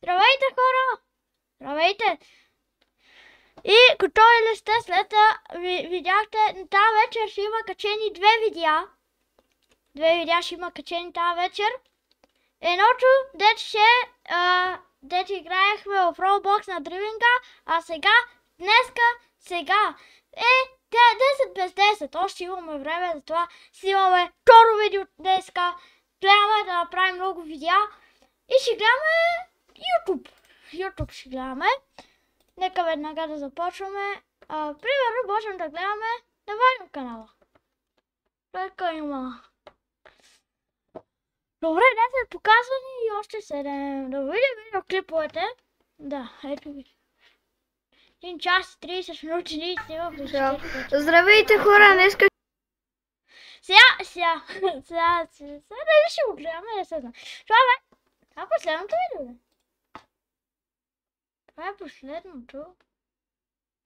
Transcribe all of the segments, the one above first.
Здравейте, хора! Здравейте! И готови ли сте? След видяхте, тази вечер ще има качени две видеа. Две видеа ще има качени тази вечер. Едното, дето играехме в Roblox на Дривинга, а сега, сега е 10 без 10. Още имаме време за това. Снимаме второ видео днеска. Гледаме да направим много видеа. И ще гледаме YouTube. YouTube ще гледаме. Нека веднага да започваме. Примерно можем да гледаме на Ваню канала. Нека има. Добре, 10 показвани и още 7. Да видим видеоклиповете. Да, ето ви. 1 час и 30 минути ние снимам до 4. Здравейте, хора, днеска... Сега дали ще го гледаме, не се знам. Това е последното видео, бе. Това е последното.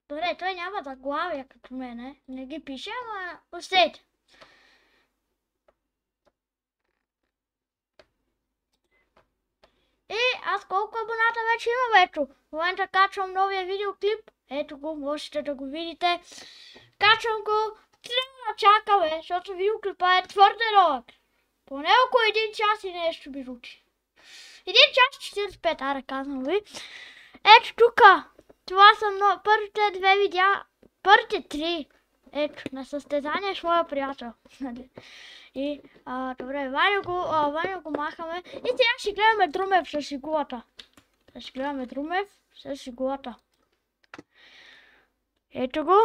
Добре, той няма заглавия като мене. Не ги пише, ама усетите. И аз колко абоната вече имам, ето. В момента качвам новия видеоклип. Ето го, можете да го видите. Качвам го. Трябва да чакаме, защото видеоклипа е твърде дълъг. Поне около 1 час и нещо минути. 1 час и 45, аре казвам ви. Ето тука. Това са първите две видеа. Първите 3. Ето, на състезание с моя приятел. И, добре, Ваню го махаме. И сега ще гледаме Друмев с игулата. Ще гледаме Друмев с игулата. Ето го.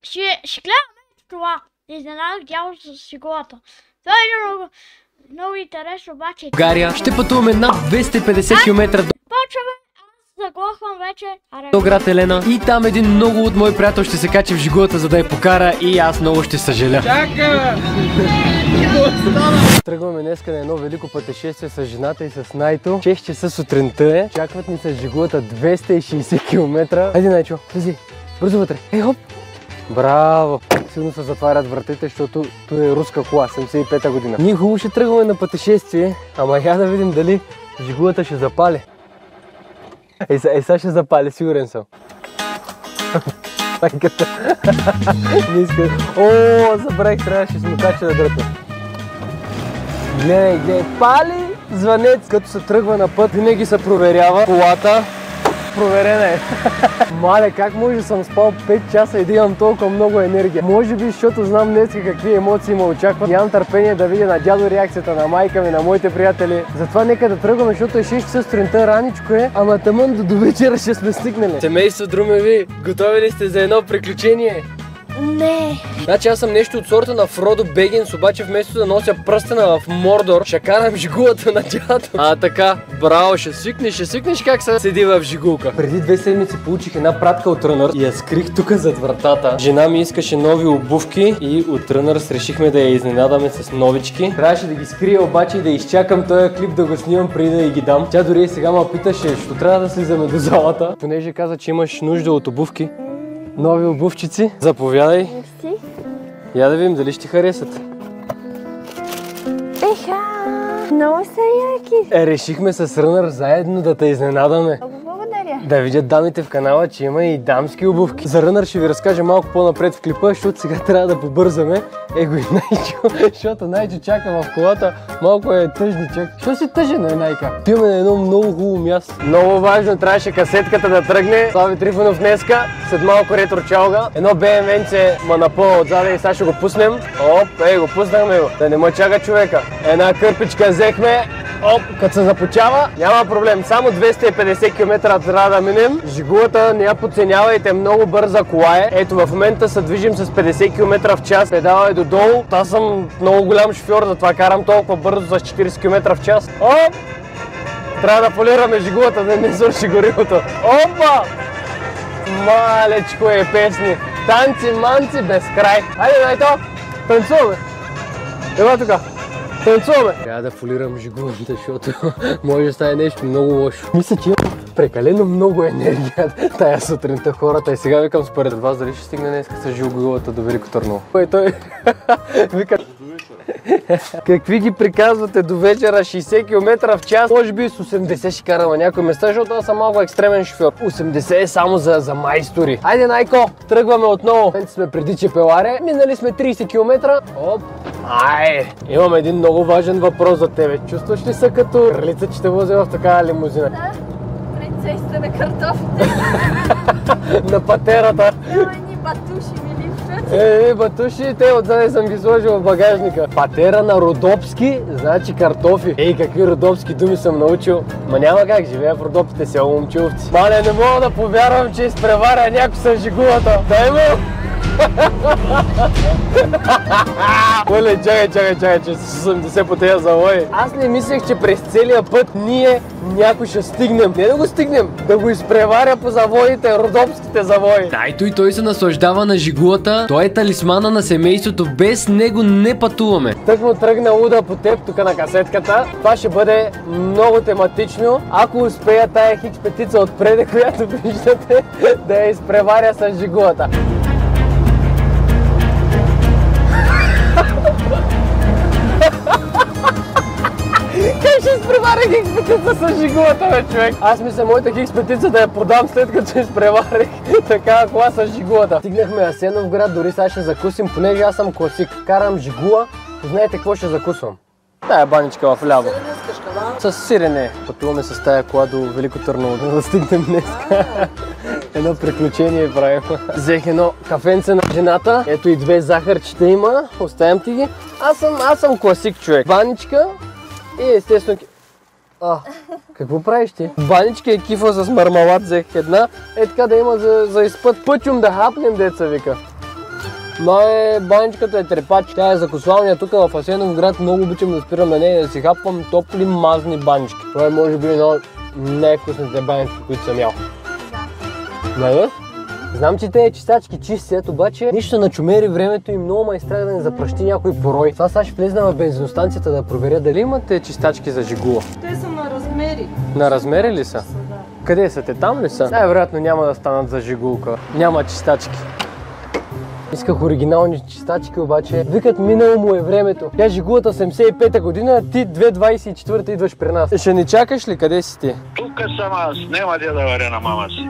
Ще гледаме това. Изненадах дяволото с игулата. Това е много интересно, обаче. България ще пътуваме над 250 км Почваме. Аз заглохвам вече. до град Елена. И там един много от мои приятел ще се качи в жигулата, за да я покара. И аз много ще съжаля. Чака! Тръгваме днеска на едно велико пътешествие с жената и с Найто. 6 часа сутринта е. Чакват ни с жигулата 260 км. Хайде, Найчо, влези. Бързо вътре. Ей, хоп! Браво! Сигурно се затварят вратите, защото това е руска кола, 75-та година. Ние хубаво ще тръгваме на пътешествие, ама я да видим дали жигулата ще запали. Сега ще запали, сигурен съм. Майката. Не иска. О, забравих, трябваше смукача да дръпя. Гледай, пали звънец. Като се тръгва на път, винаги се проверява колата. Проверена е. Мале, как може да съм спал 5 часа и да имам толкова много енергия? Може би, защото знам днес какви емоции ме очакват. Нямам търпение да видя на дядо реакцията, на майка ми, на моите приятели. Затова нека да тръгваме, защото е 6 часа сутринта, раничко е, ама тъмън до вечера ще сме стигнали. Семейство Друмеви, готови ли сте за едно приключение? Не. Значи аз съм нещо от сорта на Фродо Бегинс, обаче вместо да нося пръстена в Мордор, ще карам жигулата на дядо. Така, браво, ще свикнеш как се седи в жигулка. Преди 2 седмици получих една пратка от Рънърс и я скрих тук зад вратата. Жена ми искаше нови обувки и от Рънърс решихме да я изненадаме с новички. Трябваше да ги скрия обаче и да изчакам този клип да го снимам преди да ги дам. Тя дори сега ме питаше, що трябва да слизаме до залата. Понеже каза, че имаш нужда от обувки. Нови обувчици. Заповядай. Мерси. Я да видим дали ще ти харесат. Еха! Много са яки. Решихме с Рънър заедно да те изненадаме. Много благодаря. Да видят дамите в канала, че има и дамски обувки. За Рънър ще ви разкажа малко по-напред в клипа, защото сега трябва да побързаме. Его и Найчо, защото Найчо чака в колата. Малко е тъжничък. Що си тъжен, Найка? Отиваме на едно много хубаво място. Много важно, трябваше касетката да тръгне. Слави Трифонов днеска, след малко ретро чалга. Едно BMW-нце ма напълно отзаде и сега ще го пуснем. Оп, го пуснахме го. Да не му чака човека. Една кърпичка взехме. Оп, като се започава, няма проблем. Само 250 км трябва да минем. Жигулата не я подценявайте, много бърза кола е. Ето в момента се движим с 50 км в час. Педала е додолу. Аз съм много голям шофьор, затова карам толкова бързо с 40 км в час. Оп! Трябва да полираме жигулата, да не свърши горивото. Опа! Малечко е песни. Танци, манци, без край. Хайде, Найто! Танцуваме! Ела тука! Танцуваме! Трябва да фолирам жигулата, защото може да стане нещо много лошо. Мисля, че имам прекалено много енергия тая сутринта хората. И сега викам според вас дали ще стигне днес с жигулата до Велико Търново. Той вика... Какви ги приказвате до вечера? 60 км в час, може би с 80 ще карам на някои места, защото аз съм малко екстремен шофьор. 80 е само за майстори. Айде, Найко, тръгваме отново. Сме преди Чепеларе, минали сме 30 км. Оп. Ай, имам един много важен въпрос за тебе. Чувстваш ли се като кралица, че те вози в такава лимузина? Да, принцесата на картофите. На патерата. Няма едни батуши ми липсват. Батуши, те отзаде съм ги сложил в багажника. Патера на Родопски, значи картофи. Ей, какви родопски думи съм научил. Ма няма как, живея в Родопите, село Момчиловци. Мале, не мога да повярвам, че изпреваря някой с жигулата. Дай му! Оле, чакай, че с 80 по тези завои. Аз не мислех, че през целия път ние някой ще стигнем. Не да го стигнем, да го изпреваря по завоите, родопските завои. Тайто и той се наслаждава на жигулата. Той е талисмана на семейството. Без него не пътуваме. Тък му тръгна уда по теб тук на касетката. Това ще бъде много тематично. Ако успея тая хикс петица отпреде, която виждате, да я изпреваря с жигулата. Как ще изпреваря хикс петица с жигулата, бе, човек? Аз мисля моята хикс петица да я продам след като изпреварих такава кола с жигулата. Стигнахме Асеновград, дори сега ще закусим, понеже аз съм класик. Карам жигула, знаете какво ще закусвам? Тая баничка в ляво. С сирене. Пътуваме с тая кола до Велико Търново, да стигнем днес. Едно приключение правим. Взех едно кафенце на жената. Ето и 2 захарчета има. Оставям ти ги. Аз съм класик човек. Баничка и естествено... Какво правиш ти? Баничка и кифа с мармалад взех една. Е така да има за изпът. Пъчум да хапнем, деца вика. Баничката е трепач. Тя е закусвалния тук в Асеновград. Много обичам да спирам на нея и да си хапвам топли мазни банички. Това е може би едно най-вкусните банички, които съм ял. Да? Знам, че те чистачки чистят, обаче нищо на чумери времето и много ме изтрага да не запръщи някой порой. Това сега ще влезна в бензиностанцията да проверя дали имате чистачки за жигула. Те са на размери. На размери ли са? Да. Къде са те? Там ли са? Най-вероятно няма да станат за жигулка. Няма чистачки. Исках оригинални чистачки, обаче викат минало му е времето. Тя жигулата 85-та година, ти 2024-та идваш при нас. Ще ни чакаш ли? Къде си ти? Тук съм аз, няма да варя на мама си.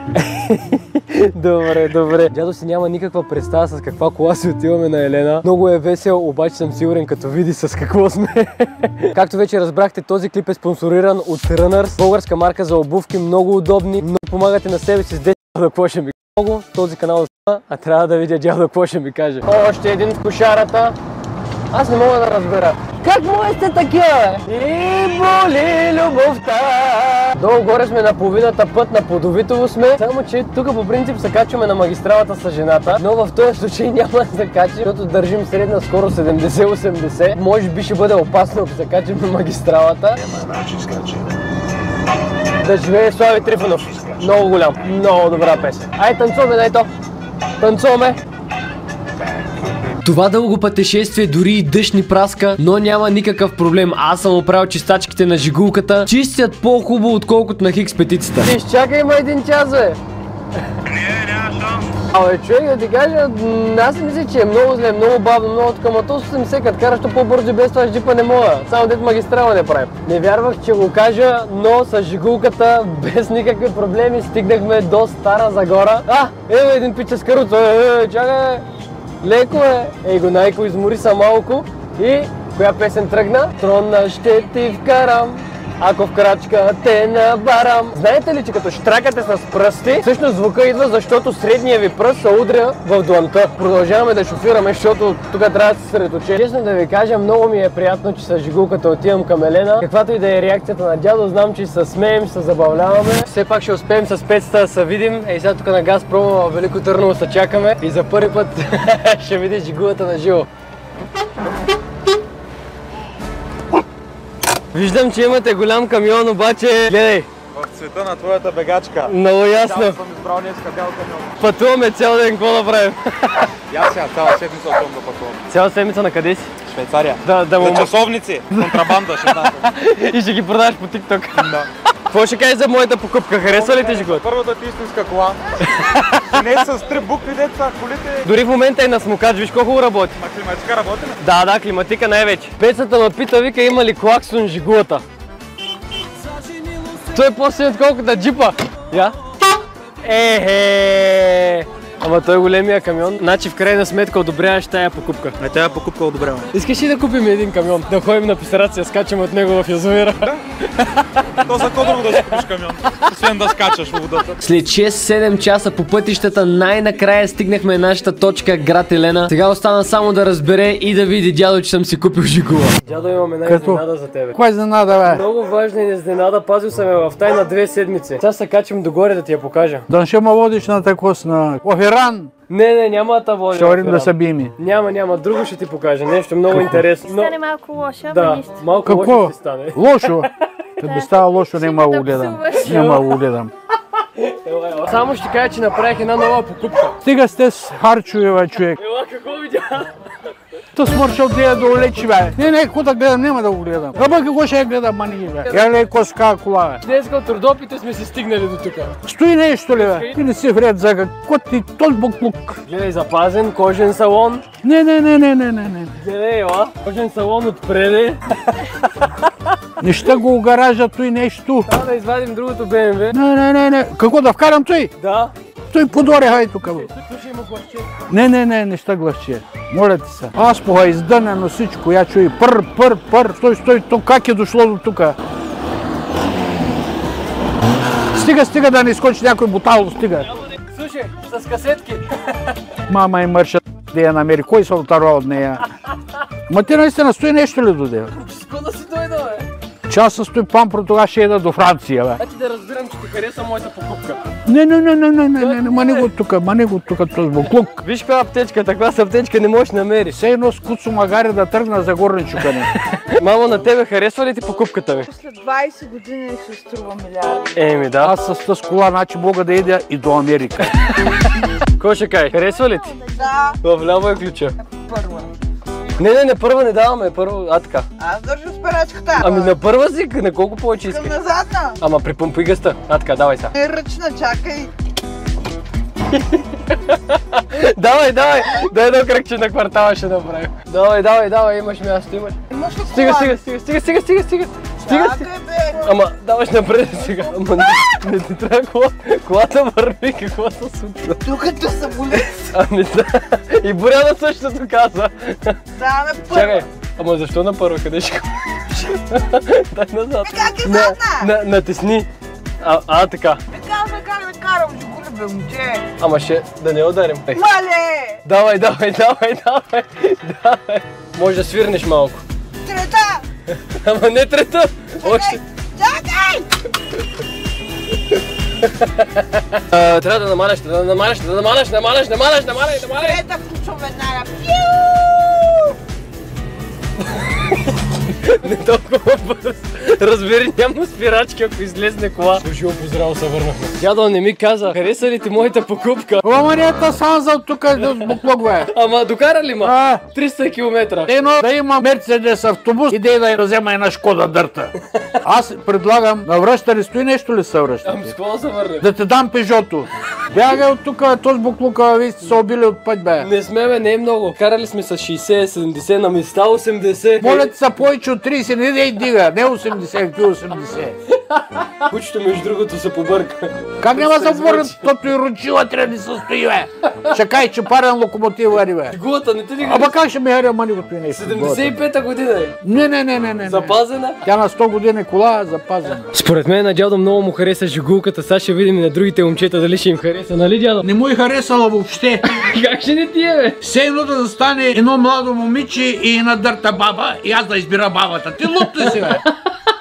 Добре. Дядо си няма никаква представа с каква кола си отиваме на Елена. Много е весел, обаче съм сигурен като види с какво сме. Както вече разбрахте, този клип е спонсориран от Runners, българска марка за обувки, много удобни, но помагате на себе си с 10 да какво ще ми много. Този канал а трябва да видя дядо какво ще ми каже. Още един в кошарата. Аз не мога да разбера. Как може сте такива, бе? И боли любовта. Долу-горе сме на половината път, на Плодовитово сме. Само че тук по принцип се качваме на магистралата с жената, но в този случай няма да се качим, защото държим средна скорост 70-80. Може би ще бъде опасно, ако се качим на магистралата. Няма начин скачане. Да живее Слави Трифонов. Много голям, много добра песен. Ай, танцуваме, дай то. Танцуваме. Това дълго пътешествие дори и дъжд ни праска, но няма никакъв проблем. Аз съм оправил чистачките на жигулката. Чистят по-хубаво, отколкото на хикс петицата. Ти изчакай ма един час, бе. Не, няма шанс. Абе, човек, да ти кажа, аз мисля, че е много зле, много бавно, много така, ама то 80 като караш по-бързо и без това джипа не мога. Само дето магистрала не правим. Не вярвах, че го кажа, но с жигулката без никакви проблеми стигнахме до Стара Загора. Ево един пича с каруца, чакай, леко е. Ей го, Найко измори са малко и коя песен тръгна? Трона ще ти вкарам, ако в крачка те набарам. Знаете ли, че като штракате с пръсти, всъщност звука идва, защото средния ви пръст се удря в дланта. Продължаваме да шофираме, защото тук трябва да се съсредоточим. Честно да ви кажа, много ми е приятно, че с жигулката отивам към Елена. Каквато и да е реакцията на дядо, знам, че се смеем, се забавляваме. Все пак ще успеем с 500 да се видим. Ей, сега тук на Газпром в Велико Търново се чакаме и за първи път ще видиш жигулата на живо. Виждам, че имате голям камион, обаче гледай. В цвета на твоята бегачка. Много ясно. Цял съм избрал днеска бял камион. Пътуваме цял ден, какво да правим? Я сега цяла седмица отивам да пътувам. Цяла седмица на къде си? Швейцария. Да му За часовници, контрабанда ще знам. и ще ги продаш по TikTok. Да. Какво ще кажеш за моята покупка? Харесва ли ти жигулата? Първата ти истинска кола. Не с 3 букви деца, колите. Дори в момента е на смокач, виж колко работи. А климатика работи ли? Да, климатика най-вече. Пецата ме пита, вика, има ли клаксон жигулата? Той е по-силен отколкото джипа. Я? Ама той е големия камион. Значи в крайна сметка одобряваш тая покупка. Тая покупка одобрявам. Искаш ли да купим един камион? Да ходим на писарация, скачаме от него в язовира? То за какво друго да си купиш камион? Освен да скачаш в водата. След 6-7 часа по пътищата най-накрая стигнахме нашата точка град Елена. Сега остана само да разбере и да види дядо, че съм си купил жигула. Дядо, имам една изненада за тебе. Каква изненада, бе? Много важна изненада, пазил съм я в тайна 2 седмици. Сега се качвам догоре да ти я покажа. Да ще ме водиш на такос на Иран. Не, няма да те водя. Ще вървим да се бием. Няма, друго ще ти покажа, нещо много интересно. Стане малко лошо, Да, малко Какво? лошо ще стане. Лошо? Като би става лошо, няма да го гледам. Няма да го гледам. Само ще кажа, че направих една нова покупка. Стига сте с харчове, бе, човек. Ела, какво видя? Та смършал да го лечи, бе. Не, какво да гледам, няма да го гледам. Аба какво ще я гледам, мани, бе. Я ли коска кола, бе. Днеска от Родопите сме се стигнали до тук. Стои нещо ли, бе? Ти не си вред за какво ти тон буклук. Гледай, запазен, кожен салон. Не. Гледай, ела, кожен салон отпреде. Неща го гаража, той нещо. Трябва да извадим другото БМВ. Не. Какво да вкарам той? Да. Той подори, хай тук, бе. Слушай, има главче. Не, неща главче. Моля ти се. Аз пога издънено всичко, я чуй. Пър. Стой, то как е дошло до тука? Стига да не изкочи някой бутал, стига. Слушай, с касетки. Мама и мърша да я намери. Кой се отърва от нея? Ма ти наистина стои нещо ли до дева? Ско да си дойда, бе? Часа стои пампро, тогава ще еда до Франция, бе. Значи да разбирам, че ти хареса моята покупка. Не, мани го тук, този буклук. Виж каква аптечка, таква с аптечка не можеш да намериш. Все едно с куцо магари да тръгна за горни чукане. Мамо, на тебе харесва ли ти покупката ми? След 20 години ще струва милиарди. Еми да. Аз с тази кола, значи мога да идя и до Америка. Кой ще кай? Харесва ли ти? Да, В ляво е ключа. първа. Не, първа не даваме, първо, така. Аз държа с перачката. Ами на първа си, на колко повече Към искаш? назадна. Ама припомпи гъста. Така, давай сега. Не ръчна, чакай. Давай, дай едно кръгче на квартала ще направим. Давай, имаш място, имаш. Имаш ли Стига. Чакай, бе. Ама, даваш напред сега. Ама не ти трябва кола. Колата върви, какво се случва? Докато са болезни. Ами да. И Боряна същото каза. Да, на първа. Чакай, ама защо на първа? Къде ще ходиш? Дай назад. Как е задна? Натисни. Така. Така да карам жигули, бе, момче. Ама ще да не ударим. Мале! Давай. Може да свирнеш малко. Трета! Ама не трета. Още. Чакай! Трябва да намаляш. Намаляш. Трета включвам веднага. Пиу! Не толкова бързо. Разбери, няма спирачки, ако излезне кола. Служи, опозрал се върнахме. Дядо не ми каза, хареса ли ти моята покупка? Ама не та сам за тук с буклук, бе. Ама докара ли ма? 300 км. Едно да има Мерцедес автобус и да взема една Шкода дърта. Аз предлагам, на връщане стои нещо ли се връщате? Ами с какво да се върнем? Да те дам Пежото. Бягай от тук, този буклука, вие сте се убили от път, бе. Не сме, бе, не е много. Карали сме с 60, 70, на места 80. Моля ти са повече от 30, не да и дига, не 80, какви 80. Кучето между другото се побърка. Как няма да върнат, тото и ручила трябва да се стои, бе. Ще кай, че парен локомотив вари, бе. Фигурата не ти ли Ама как ще ме харея мани господин нещо? 75-та година е. Не. Запазена? Тя на 100 години кола запазена. Според мен на дядо много му хареса жигулката. Сега ще видим и на другите момчета дали ще им хареса, нали дядо? Не му е харесала въобще. Как ще не ти е, бе? Все едно да стане едно младо момиче и една дърта баба и аз да избира бабата. Ти лут ли си, бе?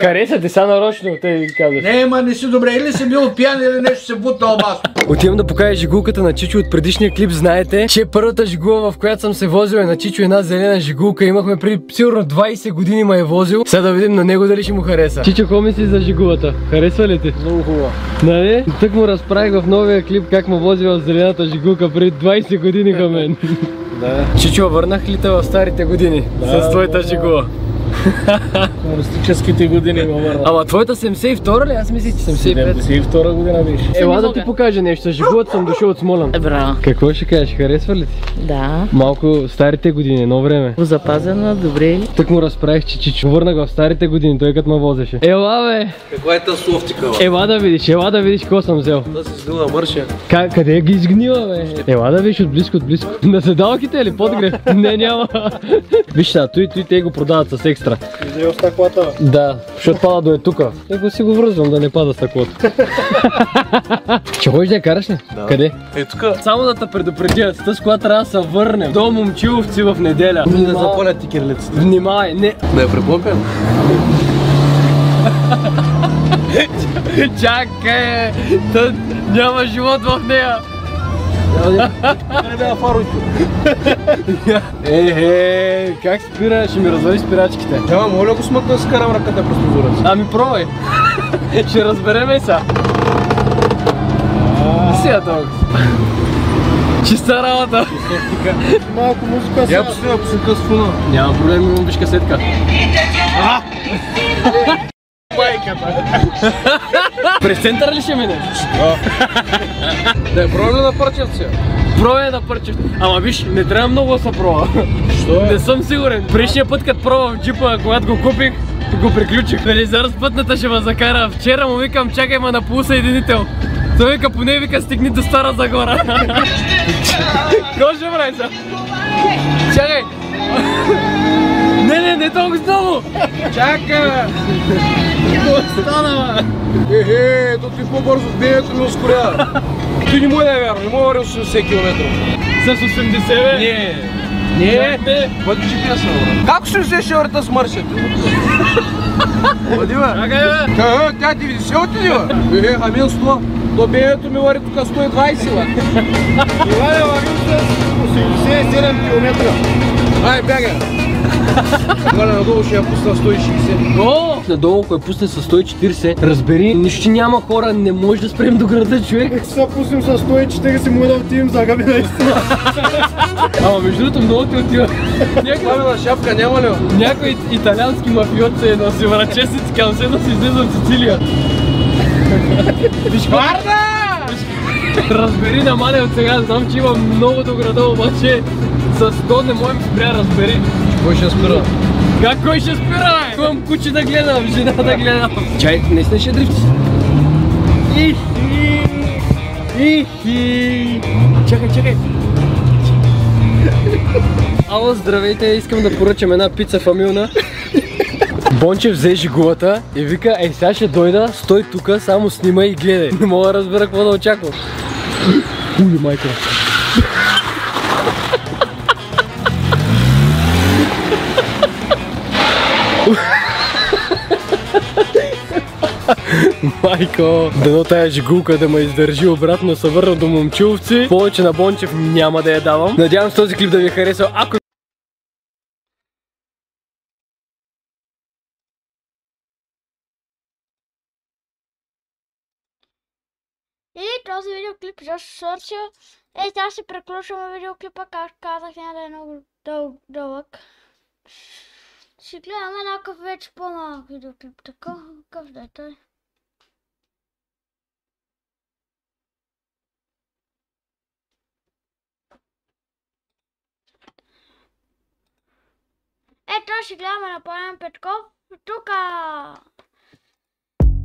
Хареса ти са нарочно, те казваш. Не, ма не си добре. Или си бил пиян, или нещо се бутнал масно. Отивам да покажа жигулката на Чичо от предишния клип. Знаете, че първата жигула, в която съм се возил, е на Чичо, една зелена жигулка. Имахме преди сигурно 20 години ме е возил. Сега да видим на него дали ще му хареса. Чичо, какво мислиш за жигулата? Харесва ли ти? Много хубаво. Нали? Тък му разправих в новия клип как му возил в зелената жигулка преди 20 години към мен. Да. Чичо, върнах ли те в старите години? С твоята жигула. Комунистическите години ме върна. Ама твоята 72 ли? Аз мислих, че 75. 72 година беше. Ела да ти покажа нещо. Жигулата съм дошъл от Смолян. Браво. Какво ще кажеш? Харесва ли ти? Да. Малко старите години, едно време. Запазено, добре. Тък му разправих, че Чичо върнах в старите години, той като ме возеше. Ела бе! Каква е тази софтика? Ела да видиш какво съм взел. Да си сгнила мърша. Къде ги изгнила бе? Ела да видиш отблизко. На седалките или подгрев? Не, няма. Виж сега, той те го продават с екстра. Взел стъклата. Да, защото пада до тука. Его си го връзвам да не пада стъклото. Че ходиш да я караш ли? Да. Къде? Е тука. Само да те предупредя, с тази кола трябва да се върнем до Момчиловци в неделя. Не запалят ти кирлицата. Внимай, не. Да я препомпям. Чакай, няма живот в нея. Няма фаройки. Как спира? Ще ми развали спирачките. Няма, моля го смъкна да си карам ръката през прозореца. Ами пробвай. Ще разбереме са. Сега толкова. Чиста работа. Малко музика. Я последна посетка с фуна. Няма проблем, имам виж касетка. През центъра ли ще минеш? Да я пробваме на Пърчевци. Пробвай на Пърчев. Ама виж, не трябва много да се пробва. Що е? Не съм сигурен. Предишния път, като пробвах джипа, когато го купих, го приключих. Нали, зараз пътната ще ме закара. Вчера му викам, чакай ме на полусъединител. Той вика, поне вика, стигни до Стара Загора. Какво ще прави са? Чакай! Не толкова много! Чакай! Какво стана, бе? То ти по-бързо бието ми ускорява. Ти не му да е вярно, не му да вари 80 км. С 80, бе? Не. Бъди GPS на как ще взеше врата с маршата? Бъди бе. Чакай, бе! Тя 90 отиди бе. А мен 100. То бието ми вари тук 120 бе. Това е варил с 87 км. Ай, бягай. Горе надолу ще я пусна 160. О! Надолу, ако я пусне с 140, разбери, нищо няма хора, не може да спрем до града, човек. Сега пуснем с 140, му да отидем за Габи наистина. Ама между другото много ти отива. Пламена шапка няма ли? Някой италиански мафиот се носи, врачесици, към се да си излезе от Сицилия. Варна! Разбери, намаля от сега, знам, че има много до града, обаче с 100 не можем спря, разбери. Кой ще спира? Как кой ще спира, бе? Имам куче да гледам, жена да гледам. Чай, наистина ще дрифти. Ихи. Чакай. Ало, здравейте, искам да поръчам една пица фамилна. Бончев взе жигулата и вика, ей сега ще дойда, стой тука, само снимай и гледай. Не мога да разбера какво да очаквам. Уй, майка. Майко, дано тая жигулка да ме издържи обратно, се върна до Момчиловци. Повече на Бончев няма да я давам. Надявам се този клип да ви е харесал. Ако И този видеоклип защо свършил. Сега ще преключваме видеоклипа, как казах, няма да е много дълъг. Ще гледаме някакъв вече по-малък видеоклип. Какъв да е той? Ето ще гледаме на Пламен Петков. Тука!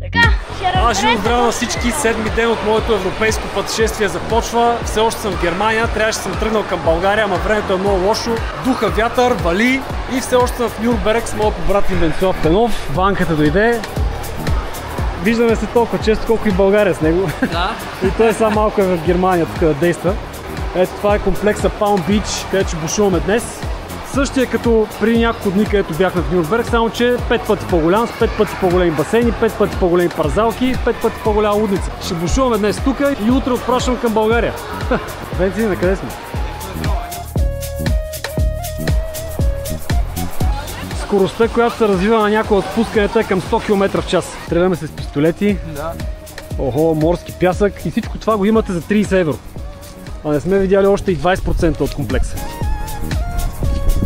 Така, ще разберете. Аз живо здраве на всички, седми ден от моето европейско пътешествие започва. Все още съм в Германия, трябваше съм тръгнал към България, ама времето е много лошо. Духа вятър, вали и все още съм в Нюрнберг с моят брат Венцислав Пенов. Банката дойде. Виждаме се толкова често, колко и България с него. Да. И той само малко е в Германия тук да действа. Ето това е комплекса Palm Beach, където ще бушуваме днес. Същия като преди няколко дни, където бяхме в Нюрнберг, само че 5 пъти по-голям, с 5 пъти по-големи басейни, 5 пъти по-големи парзалки, 5 пъти по-голяма лудница. Ще бушуваме днес тук и утре отпращам към България. Венци, на къде сме? Скоростта, която се развива на някои от спусканията е към 100 км в час. Стреляме се с пистолети. Да. Охо, морски пясък и всичко това го имате за 30 евро. А не сме видяли още и 20% от комплекса.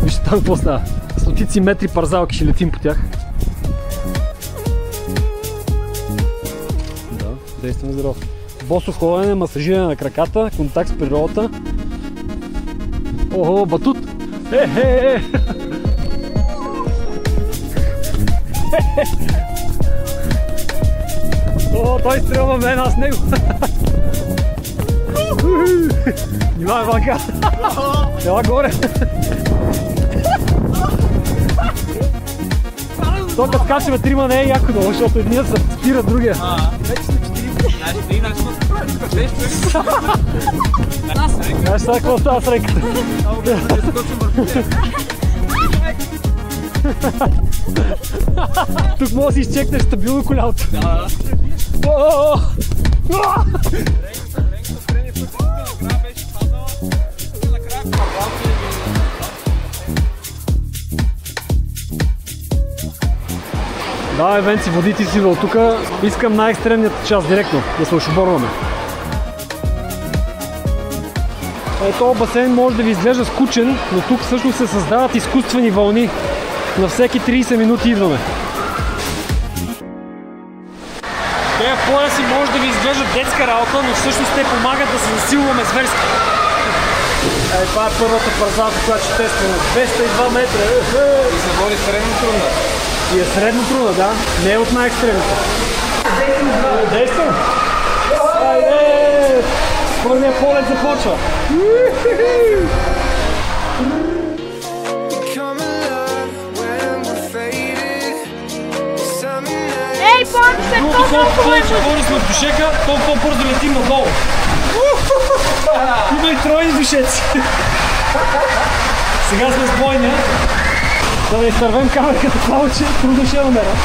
Вижте там какво става. Стотици метри парзалки ще летим по тях. Да, действаме здраво. Босо ходене, масажиране на краката, контакт с природата. Охо, батут! О, той стрелва мен, аз него. Внимавай, Ванка! Ела горе! То като скачаме трима не е яко много, защото едния се спира другия. Знаеш сега какво става с реката? Тук може да си изчекнеш стабилно колялото. Да, Венци, води ти си от тук. Искам най-екстремният част директно, да се ошоборваме. Този басейн може да ви изглежда скучен, но тук всъщност се създават изкуствени вълни. На всеки 30 минути идваме. Тези пояси може да ви изглеждат детска работа, но всъщност те помагат да се засилваме зверски. Това е първата парзалка, която ще тестваме. 202 метра. И се води средно трудна. И е средно трудна, да. Не е от най-екстремната. Действам! Айде! Първият полет започва. Ей, помните, Колкото повече хора сме в душека, толкова по-бързо летим надолу. Има и тройни душеци. Сега сме с бойня. Да не изтървем камерката повече, трудно ще намеря.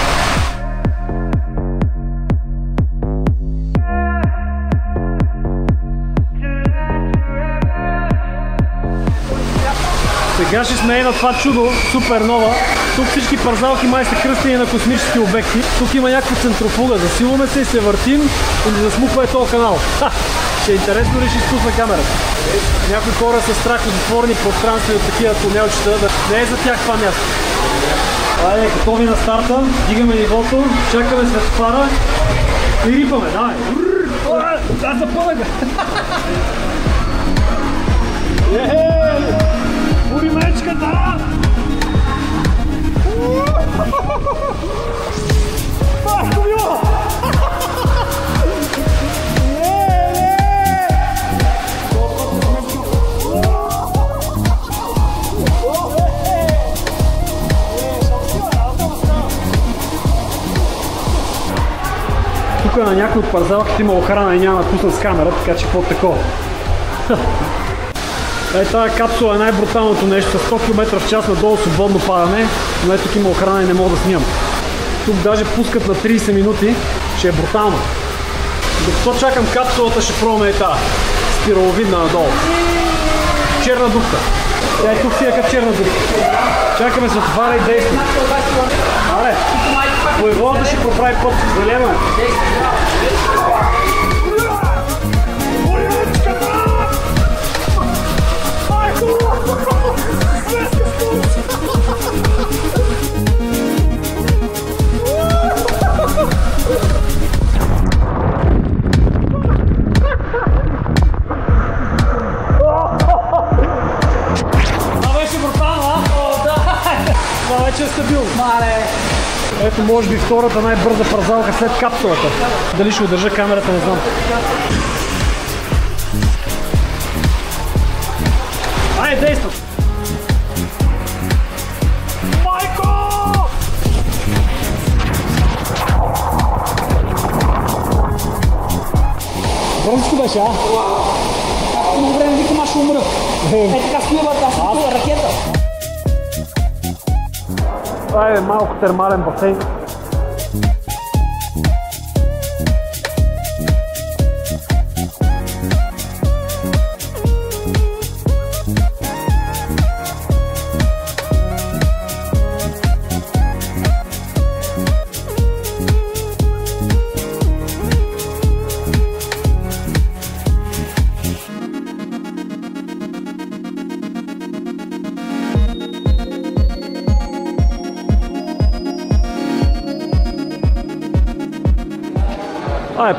Сега ще сме на това чудо, супер нова. Тук всички парзалки май са кръстени на космически обекти. Тук има някаква центрофуга. Засилваме се и се въртим и ни засмуква този канал. Ще е интересно ли ще изпусна камерата. Някои хора са страх от отворени пространства и от такива тунелчета. Не е за тях това място. Айде, готови на старта. Дигаме нивото, чакаме светофара и рипаме. Давай! Да, запълнага! Ури мечката! Бахко било! Тук на някои от парзалките има охрана и няма пуснат с камера, така че какво такова. Тази капсула е най-бруталното нещо, с 100 км в час надолу свободно падане, но тук има охрана и не мога да снимам. Тук даже пускат на 30 минути, ще е брутално. Докато чакам капсулата, ще пробваме тази спираловидна надолу. Черна дупка. Тук си е като черна дупка. Чакаме светофара и действаме. Аре, воеводата ще проправи път, залеваме. Вече е стабилно. Ето може би втората най-бърза парзалка след капсулата. Дали ще удържа камерата, не знам. Айде, действам! Майко! Бързичко беше, а? Както много време викам, аз ще умра. Така снимат, аз съм тула ракета. Това е малко термален басейн.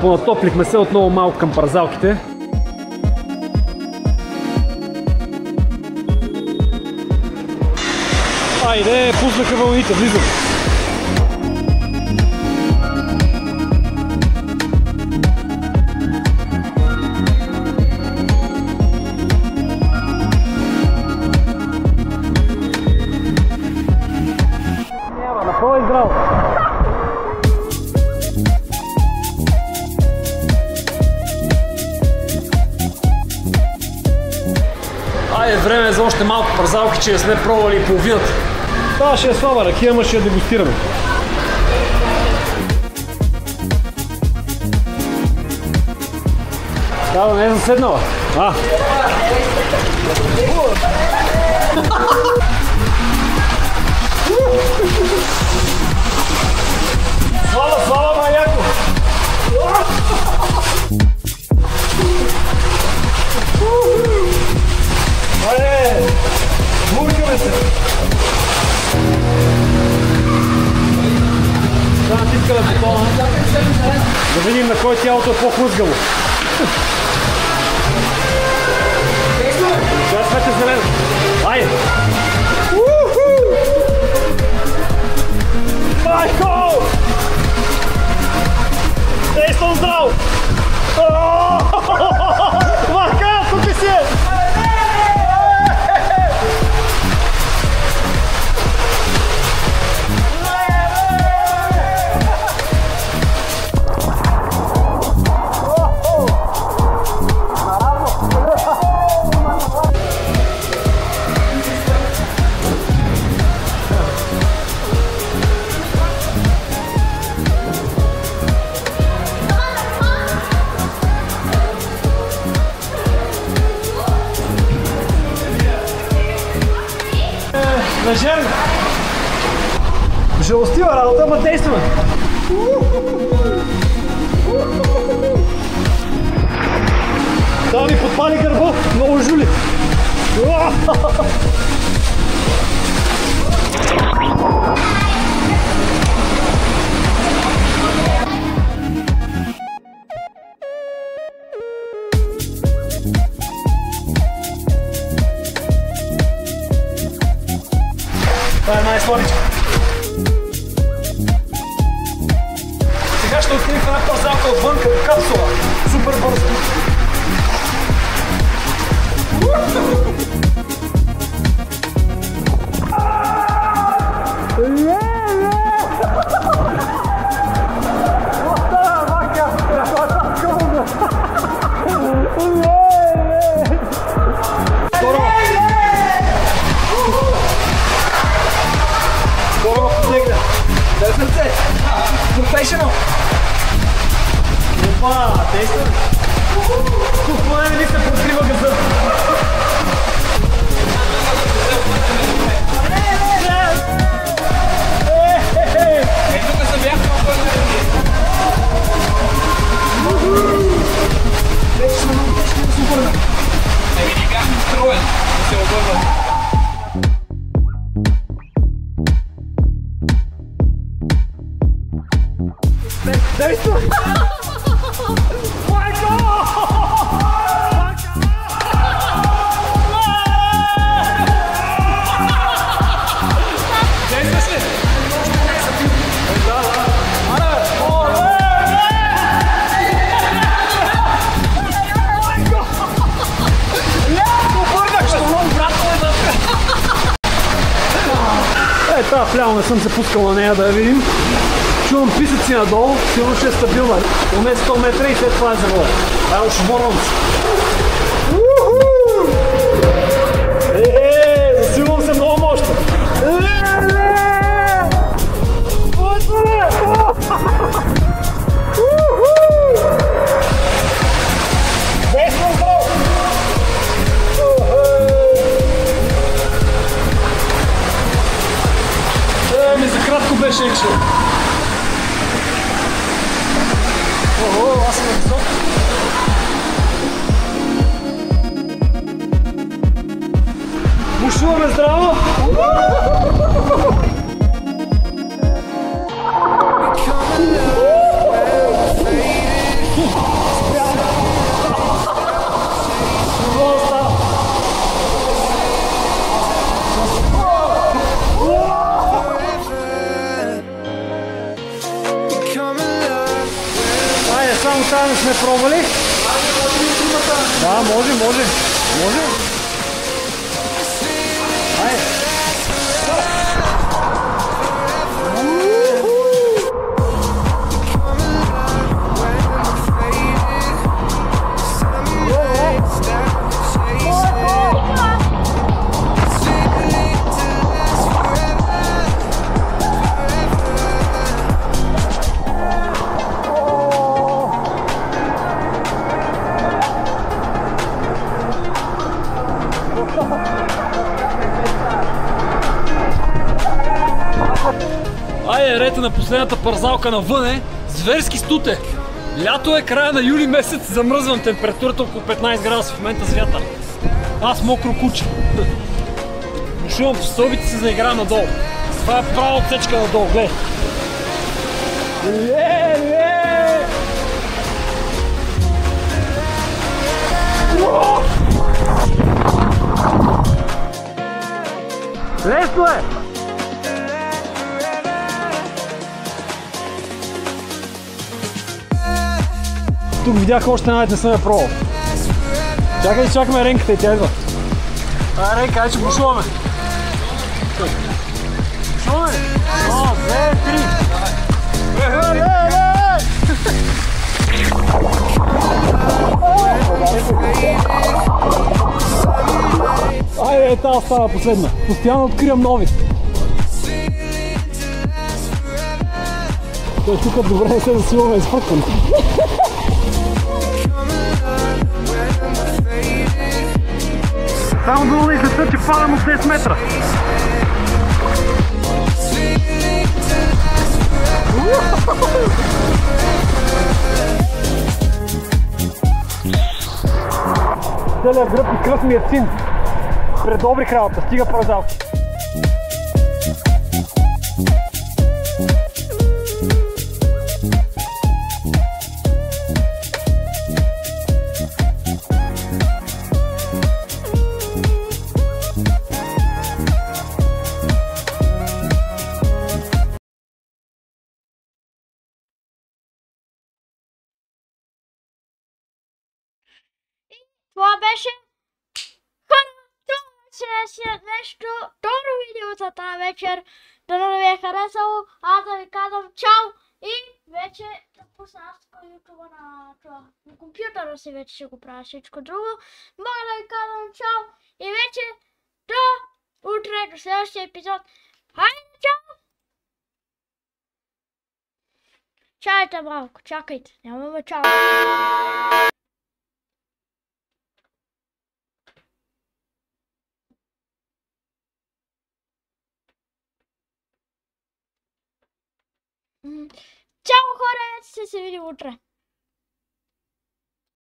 Понатоплихме се отново малко към парзалките. Айде, пуснаха вълните, влизаме. Няма, направо и здраво. Айде, време е за още малко парзалки, че сме пробвали и половината. Това ще е слаба ракия, ама ще я дегустираме. Да, не е заседнала. Слава, маяко! Муркаме се! Да натискаме бутона. Да видим на кой тялото е по-хлъзгаво. Сега свете зелено. Айде! Майко! Действам здраво! Мака, тук си е! Нажерно! Жалостива работа, ама действаме! Да ми подпали гърба, много жули! Това е най-слабичка. Сега ще отидем в една парзалка отвън като капсула. Супер бързо. Professional! Опа, действа! Тук поне не се прокрива газа! Тук се бях малко вече сме много тежки да се обърнем. Не бях настроен да се обърнем. Действа! Майко! Действаш ли? Да. Аре! Майко! Обърнах! Ще много обратно е вътре! Тази пляма не съм се пускал на нея да я видим. Чувам писъци надолу, сигурно ще е стабилна. Поне 100 метра и след това е завода. Ай, ушоборвам се. Засилвам се много мощно. Действам здраво! Ми за кратко беше екшен. Ого, аз съм на висок. неща не сме пробвали. Да, може. Може. Айде. Айде, рете на последната парзалка навън е зверски стуте. Лято е, края на юли месец, замръзвам, температурата около 15 градуса в момента с вятър. Аз мокро куче. Бушувам по стълбите си за игра надолу. Това е права отсечка надолу, гледай. Лесно е! Тук видях още една, не съм я пробвал. Чакаме Ренката и тя идва. Ренка, айде, че бушуваме. Бушуваме! 1, 2, 3! Айде, тази става последна. Постоянно откривам нови. Той тук добре не се засилваме изпъкване. Само долу да излета, че падам от 10 метра. Целият гръб и кръв ми е син. Предобрих работа, стига паразалки. Това беше нещо второ видео за тази вечер. Дано да ви е харесало. Аз да ви казвам чао и вече да пусна аз YouTube на компютъра си, вече ще го правя всичко друго. Мога да ви казвам чао и вече до утре, до следващия епизод. Хайде, чао! Чакайте малко, чакайте, нямаме чао. Чао хора, ще се видим утре.